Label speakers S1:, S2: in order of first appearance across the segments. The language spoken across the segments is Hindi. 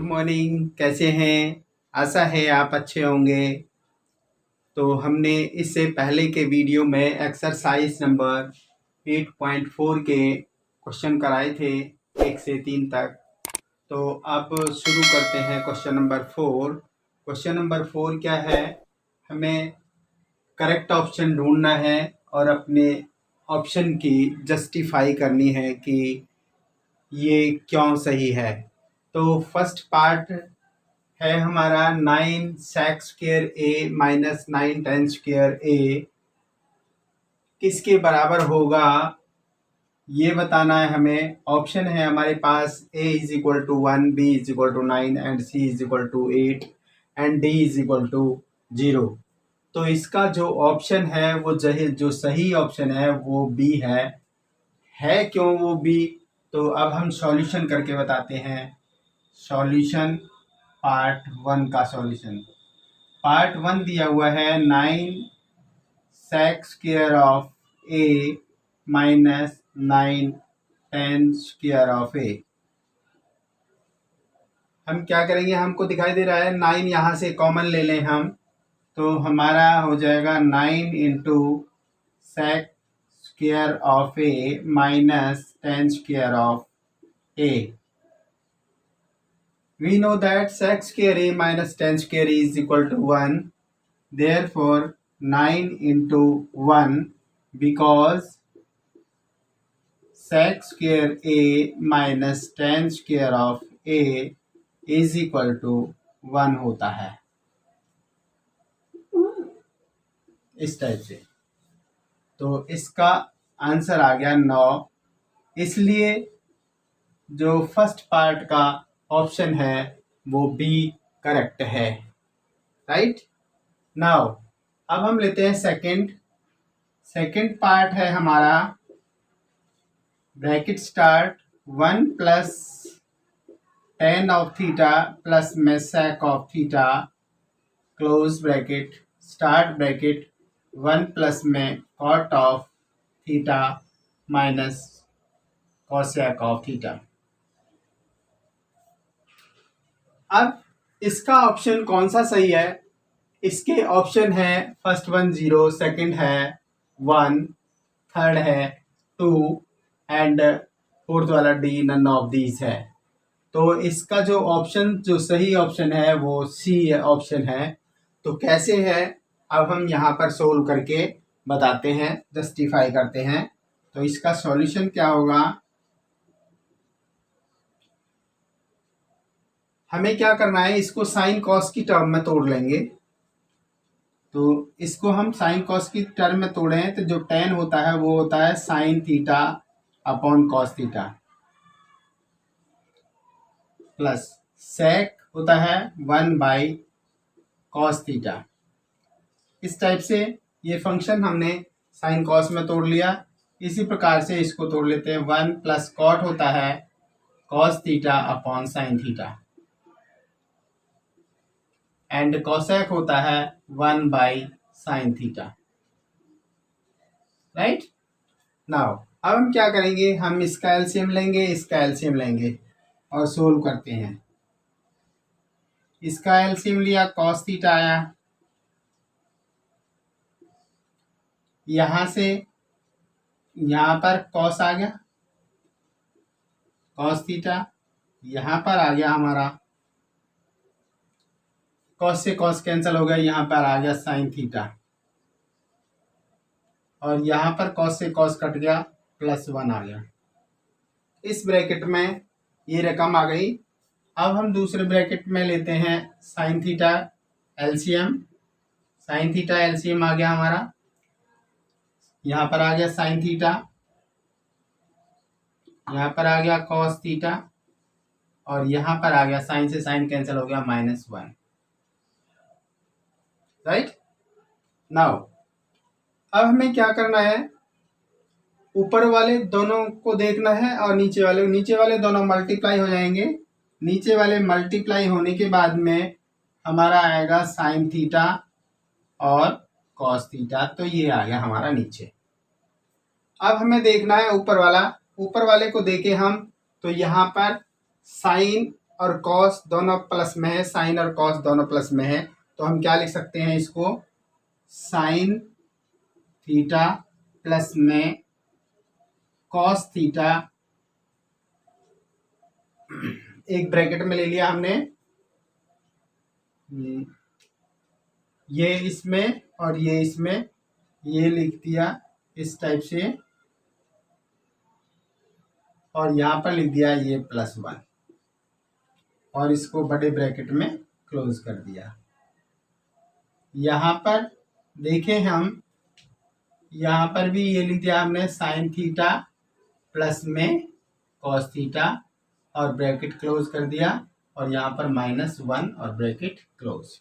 S1: Good morning. कैसे हैं? आशा है आप अच्छे होंगे। तो हमने इससे पहले के वीडियो में एक्सरसाइज नंबर 8.4 के क्वेश्चन कराए थे 1 से 3 तक। तो अब शुरू करते हैं क्वेश्चन नंबर 4। क्वेश्चन नंबर 4 क्या है? हमें करेक्ट ऑप्शन ढूंढना है और अपने ऑप्शन की जस्टिफाई करनी है कि ये क्यों सही है। तो फर्स्ट पार्ट है हमारा 9 sec square A minus 9 tan square a किसके बराबर होगा ये बताना है हमें। ऑप्शन है हमारे पास a is equal to 1, b is equal to 9 and c is equal to 8 and d is equal to 0। तो इसका जो ऑप्शन है वो जो सही ऑप्शन है वो b है क्यों वो b? तो अब हम सॉल्यूशन करके बताते हैं। सॉल्यूशन पार्ट 1 का सॉल्यूशन। पार्ट 1 दिया हुआ है 9 sec square of a minus 9 tan square of a. हम क्या करेंगे, हमको दिखाई दे रहा है 9 यहाँ से कॉमन ले लें हम, तो हमारा हो जाएगा 9 into sec square of a minus tan square of A. We know that sec square a minus tan square a is equal to 1. Therefore, 9 into 1 because sec square a minus tan square of a is equal to 1 होता है इस टाइप से। तो इसका आंसर आ गया 9। इसलिए जो फर्स्ट पार्ट का ऑप्शन है वो बी करेक्ट है। राइट नाउ अब हम लेते हैं सेकंड पार्ट है हमारा bracket start 1 plus tan of theta plus में sec of theta close bracket start bracket 1 plus में cot of theta minus cosec of theta. अब इसका ऑप्शन कौन सा सही है? इसके ऑप्शन है फर्स्ट वन 0, सेकंड है 1, थर्ड है 2 एंड फोर्थ वाला डी नन ऑफ दीज है। तो इसका जो ऑप्शन जो सही ऑप्शन है वो सी ऑप्शन है। तो कैसे है अब हम यहाँ पर सोल्व करके बताते हैं, जस्टिफाई करते हैं। तो इसका सॉल्यूशन क्या होगा? हमें क्या करना है, इसको साइन कॉस की टर्म में तोड़ लेंगे। तो इसको हम साइन कॉस की टर्म में तोड़ें तो जो tan होता है वो होता है sine theta upon cos theta plus sec होता है 1 बाई कॉस थीटा। इस टाइप से ये फंक्शन हमने साइन कॉस में तोड़ लिया। इसी प्रकार से इसको तोड़ लेते हैं। 1 प्लस कॉट होता है cos theta upon sine theta and cosec होता है 1 by sine theta. Right now अब हम क्या करेंगे, हम इसका एलसीएम लेंगे, इसका एलसीएम लेंगे और सोल्व करते हैं। इसका एलसीएम लिया, कॉस थीटा आया, यहां से यहां पर कॉस आ गया, कॉस थीटा यहां पर आ गया हमारा, कॉस से कॉस कैंसिल हो गया, यहाँ पर आ गया साइन थीटा और यहाँ पर कॉस से कॉस कट गया, +1 आ गया। इस ब्रैकेट में ये रकम आ गई। अब हम दूसरे ब्रैकेट में लेते हैं sine theta LCM. Sine theta LCM आ गया हमारा, यहाँ पर आ गया साइन थीटा, यहाँ पर आ गया कॉस थीटा और यहाँ पर आ गया साइन से साइन कैंसिल हो गया -1। राइट नाउ अब हमें क्या करना है, ऊपर वाले दोनों को देखना है और नीचे वाले दोनों मल्टीप्लाई हो जाएंगे। नीचे वाले मल्टीप्लाई होने के बाद में हमारा आएगा साइन थीटा और कॉस थीटा। तो ये आ गया हमारा नीचे। अब हमें देखना है ऊपर वाले को देखे हम, तो यहाँ पर साइन और कॉस दोनों प्लस में है, साइन और कॉस दोनों प्लस में है, तो हम क्या लिख सकते हैं इसको, साइन थीटा प्लस में कॉस थीटा, एक ब्रैकेट में ले लिया हमने, ये इसमें और ये इसमें, ये लिख दिया इस टाइप से, और यहाँ पर लिख दिया ये +1 और इसको बड़े ब्रैकेट में क्लोज कर दिया। यहाँ पर देखें हम, यहाँ पर भी ये लिख दिया हमने साइन थीटा प्लस में कॉस थीटा और ब्रैकेट क्लोज कर दिया, और यहाँ पर -1 और ब्रैकेट क्लोज।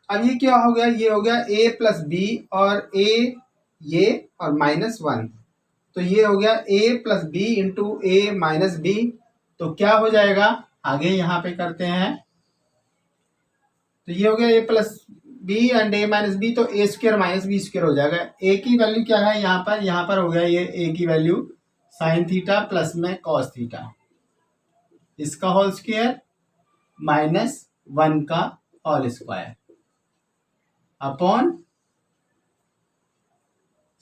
S1: अब ये क्या हो गया, ये हो गया a + b और a ये और -1, तो ये हो गया a + b × a - b। तो क्या हो जाएगा, आगे यहाँ पे करते हैं, तो ये हो गया a + b and a - b, तो a² - b² हो जाएगा। a की वैल्यू क्या है यहाँ पर हो गया ये a की वैल्यू साइन थीटा प्लस में कॉस थीटा, इसका होल स्क्वायर -1 का whole square upon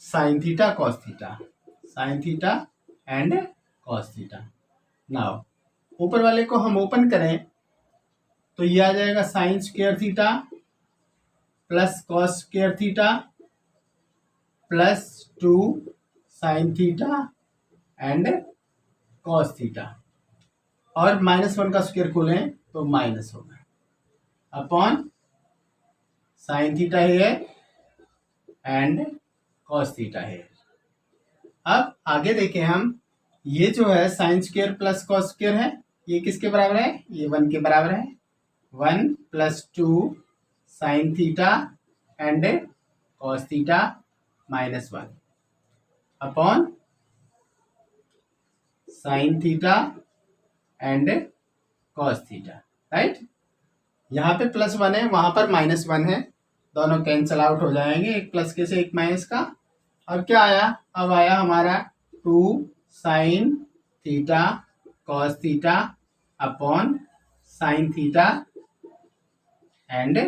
S1: sine theta cos theta, sine theta and cos theta. Now ऊपर वाले को हम ओपन करें तो ये आ जाएगा sin² theta plus cos² theta plus 2 sin theta and cos theta, और -1 का स्क्वायर खोलें तो माइनस होगा अपॉन साइन थीटा है एंड कॉस थीटा है। अब आगे देखें हम, ये जो है sin² प्लस cos² है, ये किसके बराबर है, ये 1 के बराबर है, 1 + 2 sin theta and cos theta -1 upon sin theta and cos theta, right. यहाँ पे +1 है, वहां पर -1 है, दोनों कैंसल आउट हो जाएंगे, एक प्लस के से एक माइनस का। अब क्या आया, अब आया हमारा 2 sin theta cos theta upon sin theta and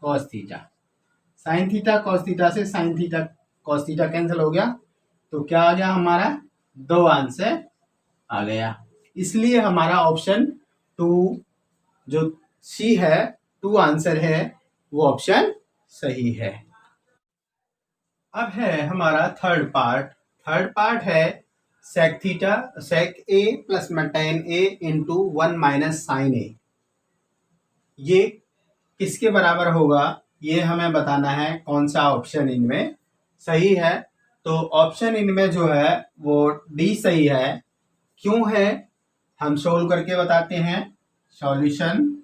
S1: cos theta. sin theta cos theta से sin theta cos theta cancel हो गया, तो क्या आ गया हमारा, 2 आंसर आ गया। इसलिए हमारा ऑप्शन 2 जो सी है, 2 आंसर है, वो ऑप्शन सही है। अब है हमारा थर्ड पार्ट है sec a प्लस में tan a × 1 - sin a। ये किसके बराबर होगा, ये हमें बताना है, कौन सा ऑप्शन इनमें सही है। तो ऑप्शन इनमें जो है वो डी सही है। क्यों है, हम सोल्व करके बताते हैं। सॉल्यूशन,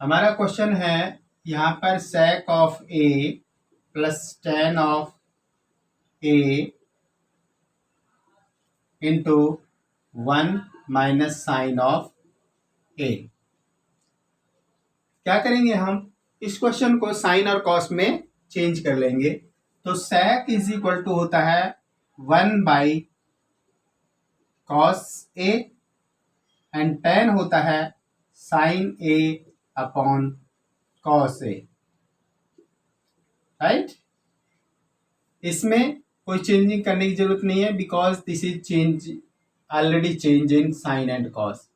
S1: हमारा क्वेश्चन है यहाँ पर sec of a plus tan of a × 1 - sin of a। क्या करेंगे हम, इस क्वेश्चन को साइन और कॉस में चेंज कर लेंगे। तो sec = होता है 1/cos a एंड tan होता है sin a upon cos a, right. इसमें कोई चेंजिंग करने की जरूरत नहीं है, because this is change already change in sine and cos,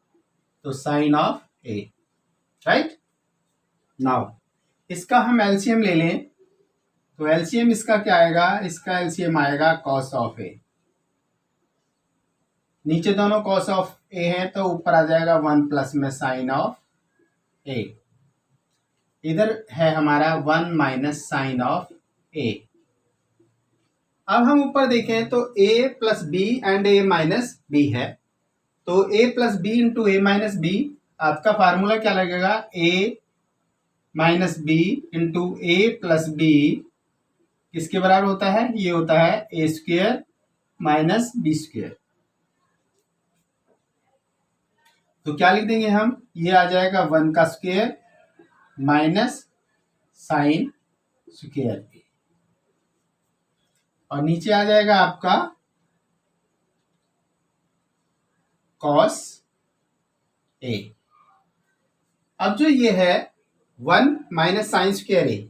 S1: तो sine of a, right. Now इसका हम एलसीएम ले लें, तो एलसीएम इसका क्या आएगा, इसका एलसीएम आएगा cos ऑफ a। नीचे दोनों cos ऑफ a है, तो ऊपर आ जाएगा 1 प्लस में साइन ऑफ a। इधर है हमारा 1 - साइन ऑफ a। अब हम ऊपर देखें तो a + b and a - b है, तो a + b × a - b, आपका फार्मूला क्या लगेगा, a - b × a + b किसके बराबर होता है, ये होता है a² - b²। तो क्या लिख देंगे हम, ये आ जाएगा 1 का स्क्वायर माइनस साइन स्क्वायर, और नीचे आ जाएगा आपका cos ए। अब जो ये है 1 माइनस साइन स्क्वायर ए,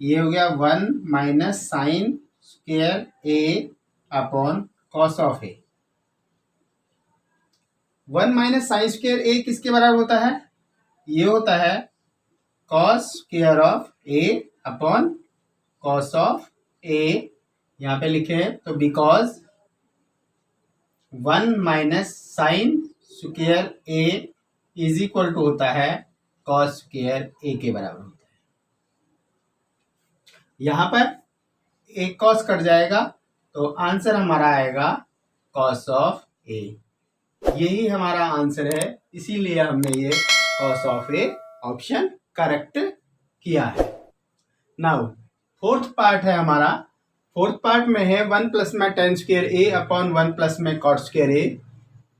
S1: ये हो गया 1 minus sine square a upon cos of a. 1 minus sine square a किसके बराबर होता है? ये होता है cos square of a upon cos of a. यहाँ पे लिखे तो because 1 minus sine square A is equal to होता है कॉस स्क्वायर ए के बराबर होता है। यहाँ पर एक कॉस कट जाएगा तो आंसर हमारा आएगा कॉस ऑफ ए। यही हमारा आंसर है, इसीलिए हमने ये cos of A option correct किया है। नाउ फोर्थ पार्ट है हमारा। फोर्थ पार्ट में है 1 प्लस में ten square a upon 1 plus में कॉट स्क्वायर ए।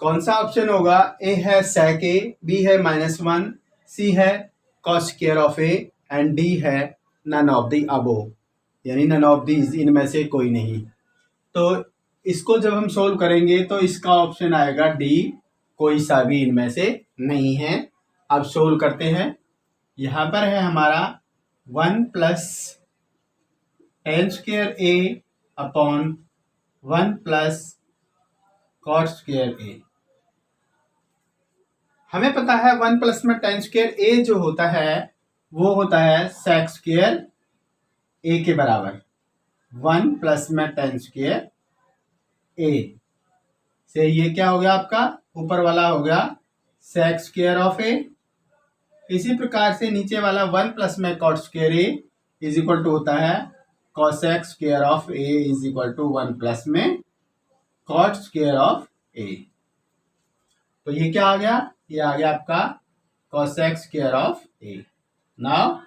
S1: कौन सा ऑप्शन होगा? ए है सेक ए, बी है -1, सी है cos square of A and D है नन ऑफ द अबोव, यानी नन ऑफ दीज, इनमें से कोई नहीं। तो इसको जब हम सोल्व करेंगे तो इसका ऑप्शन आएगा डी, कोई सा भी इनमें से नहीं है। अब सोल्व करते हैं। यहाँ पर है हमारा 1 plus ten square a upon 1 plus cot square ए। हमें पता है 1 प्लस में टेन स्क्वायर ए जो होता है वो होता है सेक स्क्वायर ए के बराबर। 1 प्लस में टेन स्क्वायर ए से ये क्या हो गया आपका? ऊपर वाला हो गया सेक स्क्वायर ऑफ ए। इसी प्रकार से नीचे वाला 1 प्लस में cot square A is equal to होता है cosec square of A is equal to 1 plus में कॉट स्क्वायर ऑफ ए। तो ये क्या आ गया? ये आ गया आपका cosec square of A. Now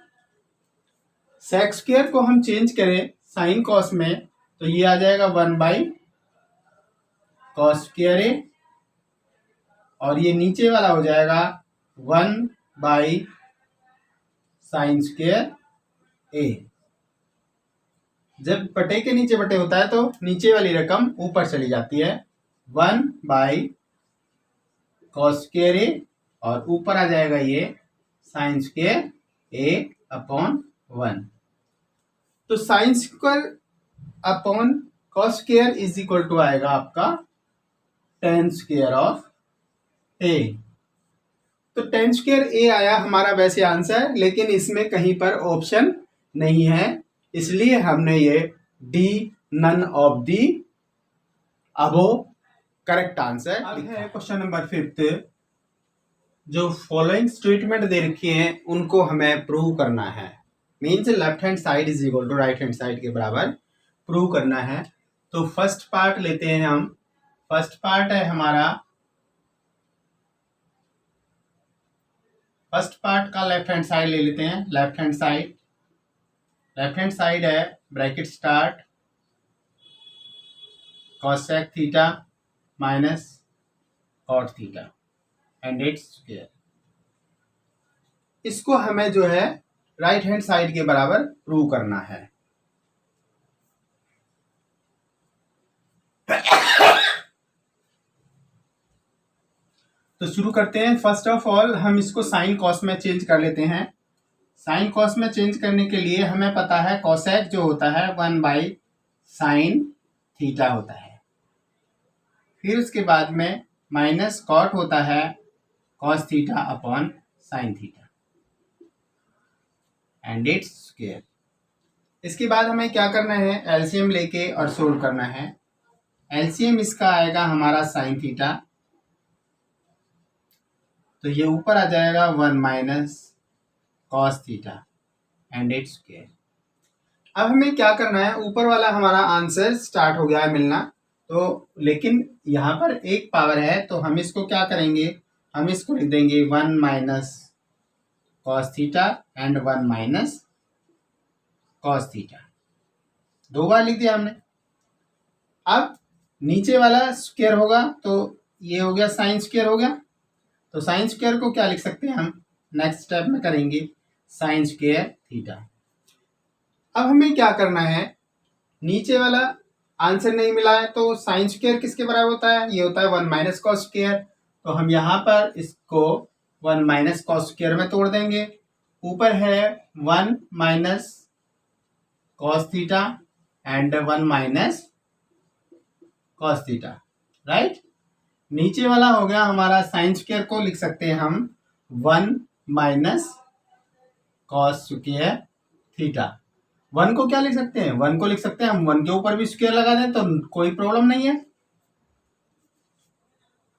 S1: sec square को हम चेंज करें साइन कॉस में तो ये आ जाएगा 1 बाई कॉस स्क्वायर ए, और ये नीचे वाला हो जाएगा 1 बाई साइन स्क्वायर ए। जब बटे के नीचे बटे होता है तो नीचे वाली रकम ऊपर चली जाती है। 1 बाई कॉस स्क्वायर ए और ऊपर आ जाएगा ये साइन स्क्वायर ए अपॉन 1। तो sine square upon cos square is equal to आएगा आपका टेन स्क्वायर ऑफ ए। तो टेन स्क्वायर ए आया हमारा वैसे आंसर, लेकिन इसमें कहीं पर ऑप्शन नहीं है, इसलिए हमने ये D none of the above correct answer. अब है क्वेश्चन नंबर 5। जो फॉलोइंग स्टेटमेंट दे रखी हैं उनको हमें प्रूव करना है। Means left hand side is equal to right hand side के बराबर प्रूव करना है। तो फर्स्ट पार्ट लेते हैं हम। फर्स्ट पार्ट है हमारा, फर्स्ट पार्ट का लेफ्ट हैंड साइड ले लेते हैं। लेफ्ट हैंड साइड है bracket start cosec theta minus cot theta and its square. इसको हमें जो है राइट हैंड साइड के बराबर प्रूव करना है। तो शुरू करते हैं। फर्स्ट ऑफ ऑल हम इसको साइन कॉस में चेंज कर लेते हैं। साइन कॉस में चेंज करने के लिए हमें पता है कॉसेक जो होता है 1 बाई साइन थीटा होता है। फिर उसके बाद में माइनस कॉट होता है cos theta upon sine theta and its square. इसके बाद हमें क्या करना है? एलसीएम लेके और सोल्व करना है। एलसीएम इसका आएगा हमारा साइन थीटा, तो ये ऊपर आ जाएगा 1 minus cos theta and its square. अब हमें क्या करना है? ऊपर वाला हमारा आंसर स्टार्ट हो गया है मिलना, तो लेकिन यहाँ पर एक पावर है तो हम इसको क्या करेंगे? हम इसको लिख देंगे 1 minus cos theta and 1 minus cos theta, 2 बार लिख दिया हमने। अब नीचे वाला स्क्वायर होगा तो ये हो गया साइन स्क्वायर हो गया। तो साइन स्क्वायर को क्या लिख सकते हैं हम? नेक्स्ट स्टेप में करेंगे साइन स्क्वायर थीटा। अब हमें क्या करना है? नीचे वाला आंसर नहीं मिला है तो साइन स्क्वायर किसके बराबर होता है? ये होता है 1 माइनस कॉस स्क्वायर। तो हम यहाँ पर इसको 1 माइनस कॉस स्क्वायर में तोड़ देंगे। ऊपर है 1 minus cos theta and 1 minus cos theta, right. नीचे वाला हो गया हमारा साइन स्क्वायर, को लिख सकते हैं हम 1 माइनस कॉस स्क्वायर थीटा। 1 को क्या लिख सकते हैं, 1 को लिख सकते हैं हम 1 के ऊपर भी स्क्वायर लगा दें तो कोई प्रॉब्लम नहीं है।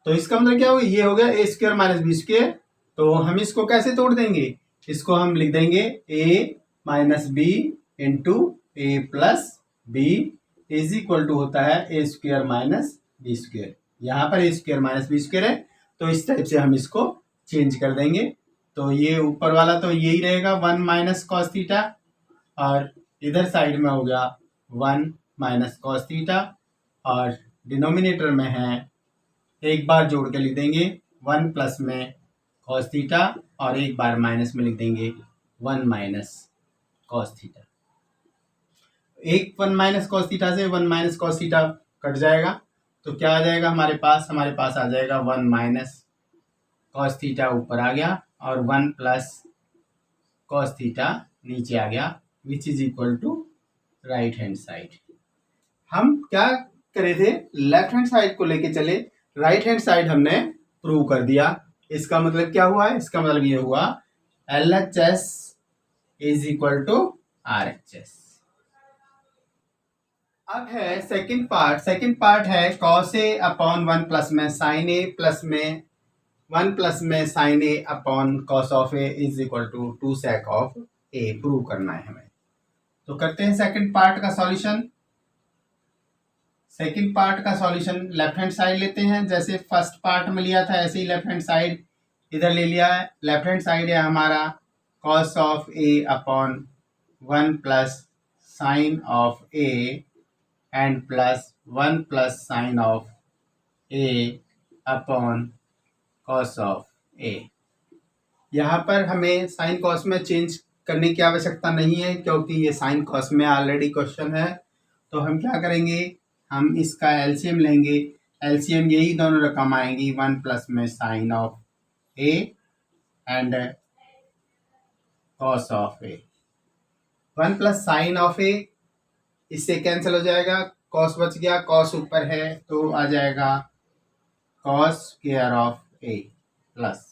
S1: तो इसका मतलब क्या होगा, ये हो गया ए स्क्वायर माइनस बी स्क्वायर। तो हम इसको कैसे तोड़ देंगे, इसको हम लिख देंगे a minus b into a plus b is equal to होता है a square minus b square. यहाँ पर a square minus b square है तो इस टाइप से हम इसको चेंज कर देंगे। तो ये ऊपर वाला तो यही रहेगा 1 माइनस कॉस थीटा, और इधर साइड में हो गया 1 माइनस कॉस थीटा, और डिनोमिनेटर में है एक बार जोड़ के लिख देंगे 1 प्लस में कॉस थीटा, और एक बार माइनस में लिख देंगे 1 माइनस कॉस थीटा। एक 1 माइनस कॉस थीटा से 1 माइनस कॉस थीटा कट जाएगा तो क्या आ जाएगा हमारे पास आ जाएगा 1 माइनस कॉस थीटा ऊपर आ गया और 1 प्लस कॉस थीटा नीचे आ गया, which is equal to right hand side. हम क्या करे थे, लेफ्ट हैंड साइड को लेके चले, राइट हैंड साइड हमने प्रूव कर दिया। इसका मतलब क्या हुआ है, इसका मतलब ये हुआ LHS is equal to RHS। अब है सेकंड पार्ट है cos A अपॉन 1 प्लस में साइन A प्लस में 1 प्लस में sine A upon cos of A is equal to 2 sec of A prove करना है हमें। तो करते हैं सेकंड पार्ट का सॉल्यूशन। सेकंड पार्ट का सॉल्यूशन लेफ्ट हैंड साइड लेते हैं, जैसे फर्स्ट पार्ट में लिया था ऐसे ही लेफ्ट हैंड साइड इधर ले लिया है। लेफ्ट हैंड साइड है हमारा cos of A upon 1 plus sine of A and plus 1 plus sine of A upon cos of A। यहाँ पर हमें साइन कॉस में चेंज करने की आवश्यकता नहीं है क्योंकि ये साइन कॉस में ऑलरेडी क्वेश्चन है। तो हम क्या करेंगे, हम इसका एलसीएम लेंगे। एलसीएम यही दोनों रकम आएंगी 1 प्लस में sine of A and cos of A। 1 plus sine of A इससे कैंसिल हो जाएगा, कॉस बच गया, कॉस ऊपर है तो आ जाएगा cos square of A plus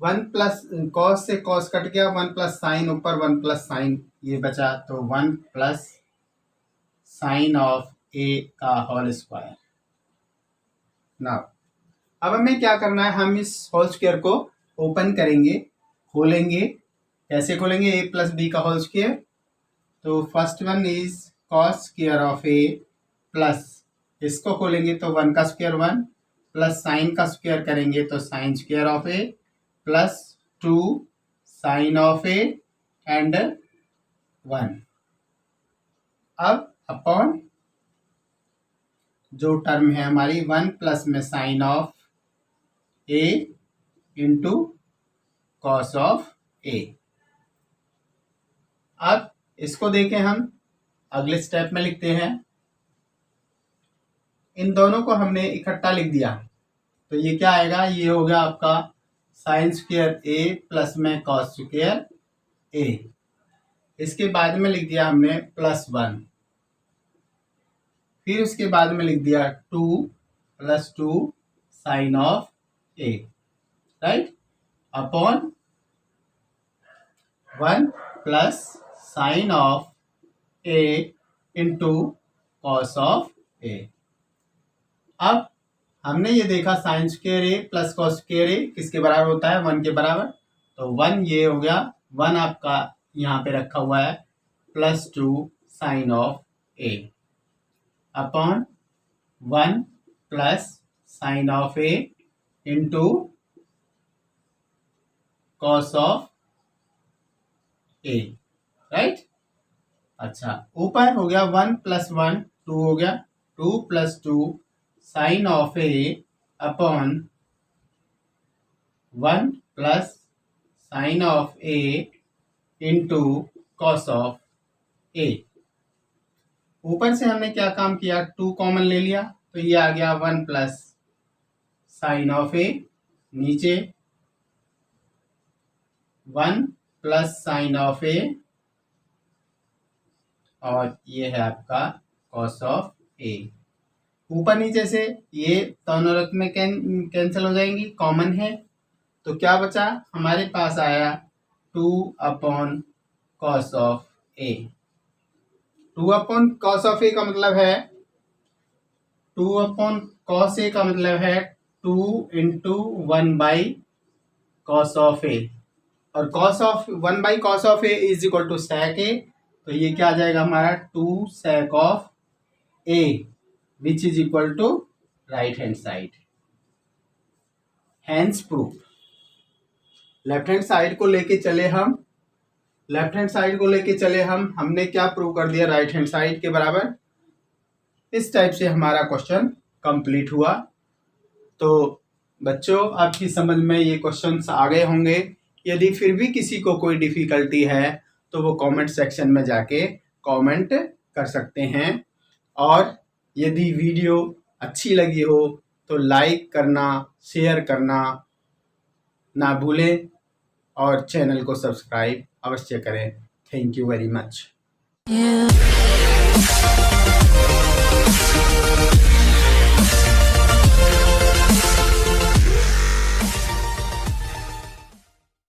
S1: 1 plus cos से कॉस कट गया, 1 प्लस साइन ऊपर 1 प्लस साइन ये बचा तो 1 प्लस साइन ऑफ A का होल स्क्वायर। नाउ अब हमें क्या करना है, हम इस होल स्क्वायर को ओपन करेंगे, खोलेंगे। कैसे खोलेंगे, A प्लस बी का होल स्क्वायर। तो first one is cos square of A plus, इसको खोलेंगे तो 1 का स्क्वायर 1 प्लस साइन का स्क्वायर करेंगे तो sine square of A plus 2 sine of A and 1। अब अपॉन जो टर्म है हमारी 1 प्लस में sine of A into cos of A। अब इसको देखें, हम अगले स्टेप में लिखते हैं। इन दोनों को हमने इकट्ठा लिख दिया तो ये क्या आएगा, ये हो गया आपका साइन स्क्वायर A प्लस में कॉस स्क्वायर A। इसके बाद में लिख दिया हमने प्लस 1, फिर उसके बाद में लिख दिया 2 plus 2 sine of A, right, upon 1 plus sine of A into cos of A। अब हमने ये देखा sine square A plus cos square A किसके बराबर होता है, 1 के बराबर। तो 1 ये हो गया, 1 आपका यहाँ पे रखा हुआ है plus 2 sine of A upon 1 plus sine of A into cos of A, right. अच्छा, ऊपर हो गया 1 प्लस 1 2 हो गया, 2 plus 2 sine of A upon 1 plus sine of A into cos of A। ऊपर से हमने क्या काम किया, 2 कॉमन ले लिया तो ये आ गया 1 प्लस साइन ऑफ ए, नीचे 1 प्लस साइन ऑफ ए, और ये है आपका कॉस ऑफ ए। ऊपर नीचे से ये दोनों रकम में कैंसिल हो जाएंगी, कॉमन है, तो क्या बचा हमारे पास आया 2 upon cos of a. 2 upon cos of a का मतलब है 2 अपॉन कॉस ए का मतलब है 2 into 1 by cos of a, और cos of 1 by cos of A is equal to sec a, तो ये क्या आ जाएगा हमारा 2 sec of a which is equal to right hand side. Hence proof. Left hand side को लेके चले हम, हमने क्या प्रूव कर दिया, राइट हैंड साइड के बराबर। इस टाइप से हमारा क्वेश्चन कंप्लीट हुआ। तो बच्चों आपकी समझ में ये क्वेश्चंस आ गए होंगे। यदि फिर भी किसी को कोई डिफिकल्टी है तो वो कमेंट सेक्शन में जाके कमेंट कर सकते हैं, और यदि वीडियो अच्छी लगी हो तो लाइक करना, शेयर करना ना भूलें, और चैनल को सब्सक्राइब अवश्य करें। Thank you very much.